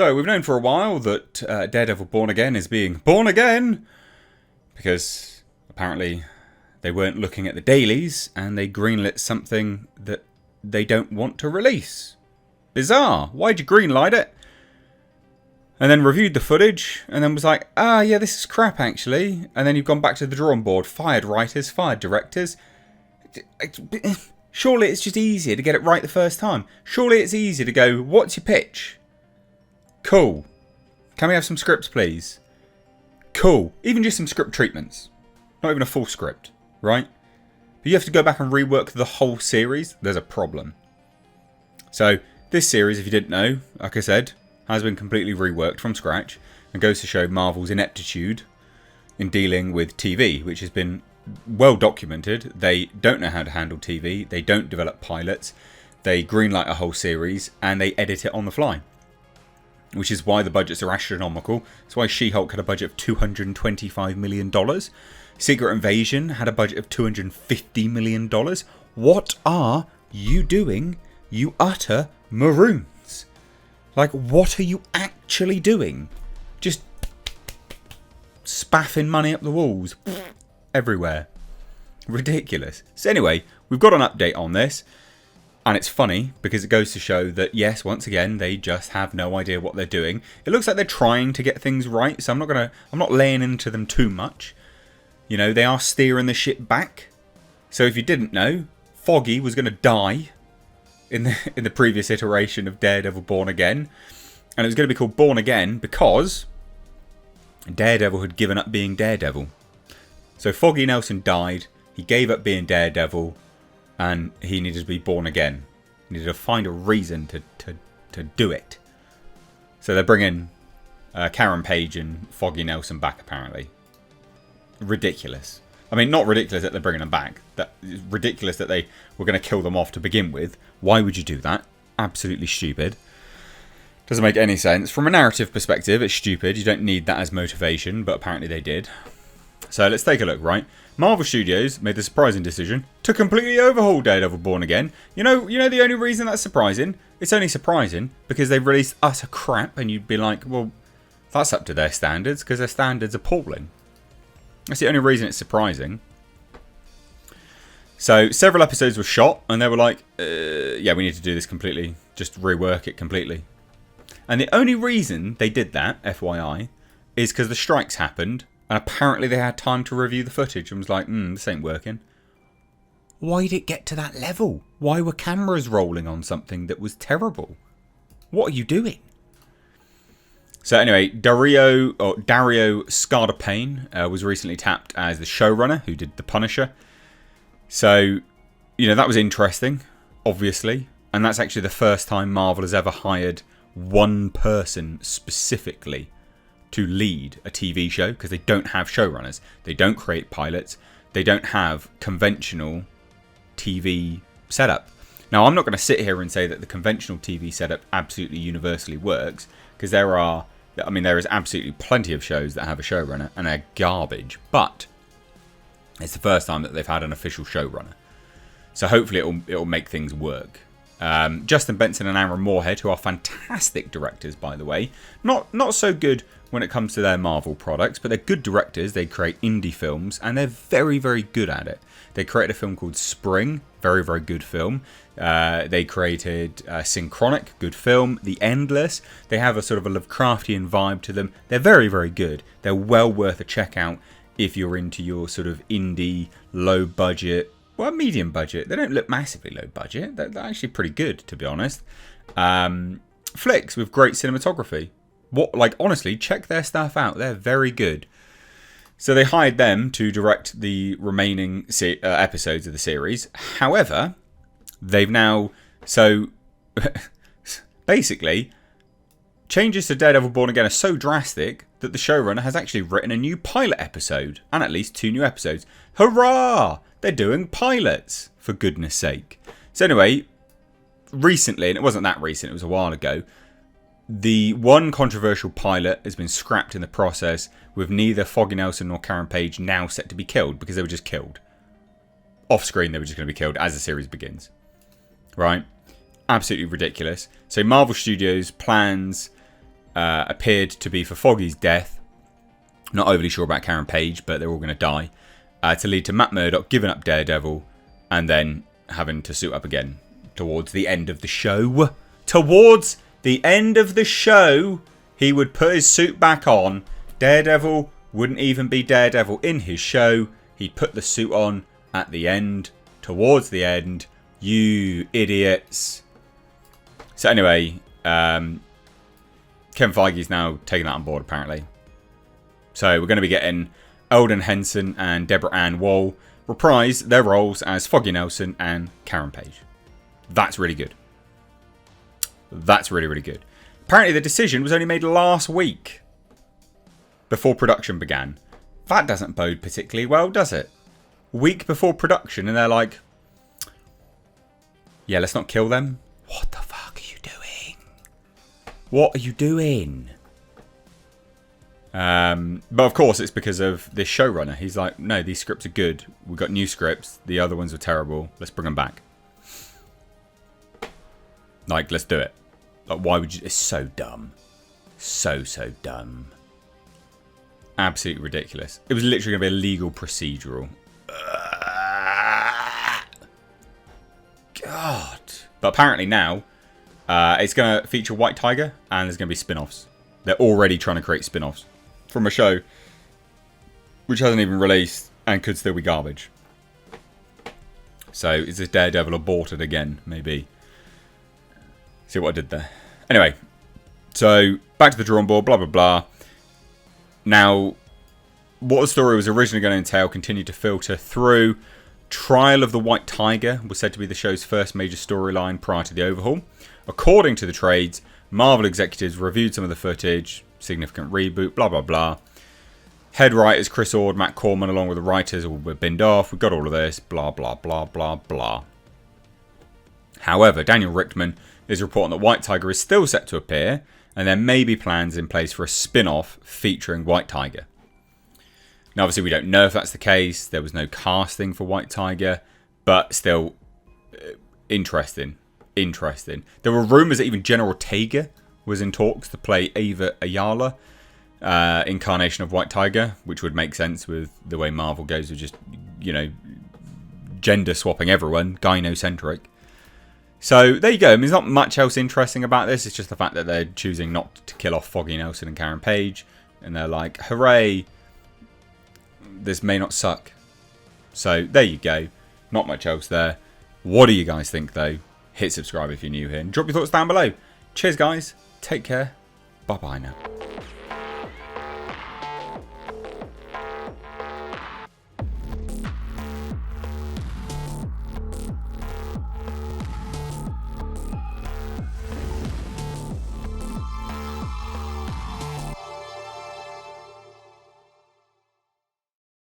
So, we've known for a while that Daredevil Born Again is being born again because apparently they weren't looking at the dailies and they greenlit something that they don't want to release. Bizarre. Why'd you greenlight it? And then reviewed the footage and then was like, yeah, this is crap actually. And then you've gone back to the drawing board, fired writers, fired directors. Surely it's just easier to get it right the first time. Surely it's easier to go, what's your pitch? Cool. Can we have some scripts, please? Cool. Even just some script treatments. Not even a full script, right? But you have to go back and rework the whole series. There's a problem. So, this series, if you didn't know, like I said, has been completely reworked from scratch and goes to show Marvel's ineptitude in dealing with TV, which has been well documented. They don't know how to handle TV. They don't develop pilots. They greenlight a whole series and they edit it on the fly. Which is why the budgets are astronomical. That's why She-Hulk had a budget of $225 million. Secret Invasion had a budget of $250 million. What are you doing, you utter maroons? Like, what are you actually doing? Just spaffing money up the walls. Everywhere. Ridiculous. So anyway, we've got an update on this. And it's funny because it goes to show that, yes, once again, they just have no idea what they're doing. It looks like they're trying to get things right, so I'm not laying into them too much. You know, they are steering the ship back. So if you didn't know, Foggy was going to die in the previous iteration of Daredevil Born Again. And it was going to be called Born Again because Daredevil had given up being Daredevil. So Foggy Nelson died, he gave up being Daredevil, and he needed to be born again. He needed to find a reason to do it. So they're bringing Karen Page and Foggy Nelson back, apparently. Ridiculous. I mean, not ridiculous that they're bringing them back. It's ridiculous that they were going to kill them off to begin with. Why would you do that? Absolutely stupid. Doesn't make any sense. From a narrative perspective, it's stupid. You don't need that as motivation, but apparently they did. So let's take a look, right? Marvel Studios made the surprising decision to completely overhaul Daredevil Born Again. You know the only reason that's surprising? It's only surprising because they've released utter crap and you'd be like, well, that's up to their standards because their standards are appalling. That's the only reason it's surprising. So several episodes were shot and they were like, yeah, we need to do this completely. Just rework it completely. And the only reason they did that, FYI, is because the strikes happened. And apparently they had time to review the footage and was like, this ain't working. Why did it get to that level? Why were cameras rolling on something that was terrible? What are you doing? So anyway, Dario Scardapane was recently tapped as the showrunner who did The Punisher. So, that was interesting, obviously. And that's actually the first time Marvel has ever hired one person specifically to lead a TV show because they don't have showrunners. They don't create pilots. They don't have conventional TV setup. Now, I'm not going to sit here and say that the conventional TV setup absolutely universally works because there is absolutely plenty of shows that have a showrunner and they're garbage. But it's the first time that they've had an official showrunner. So hopefully it'll make things work. Justin Benson and Aaron Moorhead, who are fantastic directors, by the way. Not so good when it comes to their Marvel products, but they're good directors. They create indie films, and they're very, very good at it. They created a film called Spring, very, very good film. They created Synchronic, good film. The Endless, they have a sort of a Lovecraftian vibe to them. They're very, very good. They're well worth a check out if you're into your sort of indie, low budget, well, medium budget. They don't look massively low budget. They're actually pretty good, to be honest. Flicks with great cinematography. Honestly, check their stuff out. They're very good. So they hired them to direct the remaining episodes of the series. However, they've now... So, basically, changes to Daredevil Born Again are so drastic that the showrunner has actually written a new pilot episode. And at least 2 new episodes. Hurrah! They're doing pilots, for goodness sake. So anyway, recently, and it wasn't that recent, it was a while ago, the one controversial pilot has been scrapped in the process with neither Foggy Nelson nor Karen Page now set to be killed because they were just killed. Off screen, they were just going to be killed as the series begins. Right? Absolutely ridiculous. So Marvel Studios plans appeared to be for Foggy's death. Not overly sure about Karen Page, but they're all going to die. To lead to Matt Murdock giving up Daredevil and then having to suit up again towards the end of the show. Towards the end of the show, he would put his suit back on. Daredevil wouldn't even be Daredevil in his show. He'd put the suit on at the end, towards the end. You idiots. So anyway, Kevin Feige's now taking that on board, apparently. So we're going to be getting Eldon Henson and Deborah Ann Woll reprise their roles as Foggy Nelson and Karen Page. That's really good. That's really, really good. Apparently the decision was only made last week, before production began. That doesn't bode particularly well, does it? Week before production, and they're like, yeah, let's not kill them. What the fuck are you doing? What are you doing? But of course it's because of this showrunner. He's like, no, these scripts are good. We've got new scripts. The other ones were terrible. Let's bring them back. Like, let's do it. Like, why would you? It's so dumb. So dumb. Absolutely ridiculous. It was literally going to be a legal procedural. God. But apparently now, it's going to feature White Tiger and there's going to be spin-offs. They're already trying to create spin-offs from a show which hasn't even released and could still be garbage. So is this Daredevil aborted again? Maybe. See what I did there. Anyway, so back to the drawing board, blah, blah, blah. Now, what the story was originally going to entail continued to filter through. Trial of the White Tiger was said to be the show's first major storyline prior to the overhaul. According to the trades, Marvel executives reviewed some of the footage, significant reboot, blah, blah, blah. Head writers Chris Ord, Matt Corman, along with the writers were binned off. We got all of this, blah, blah, blah, blah, blah. However, Daniel Richtman is reporting that White Tiger is still set to appear, and there may be plans in place for a spin-off featuring White Tiger. Now, obviously, we don't know if that's the case. There was no casting for White Tiger, but still interesting. Interesting. There were rumours that even Jenna Ortega was in talks to play Ava Ayala, incarnation of White Tiger, which would make sense with the way Marvel goes with just, you know, gender swapping everyone, gynocentric. So there you go. I mean, there's not much else interesting about this. It's just the fact that they're choosing not to kill off Foggy Nelson and Karen Page, and they're like, hooray, this may not suck. So there you go. Not much else there. What do you guys think, though? Hit subscribe if you're new here, and drop your thoughts down below. Cheers, guys. Take care. Bye-bye now.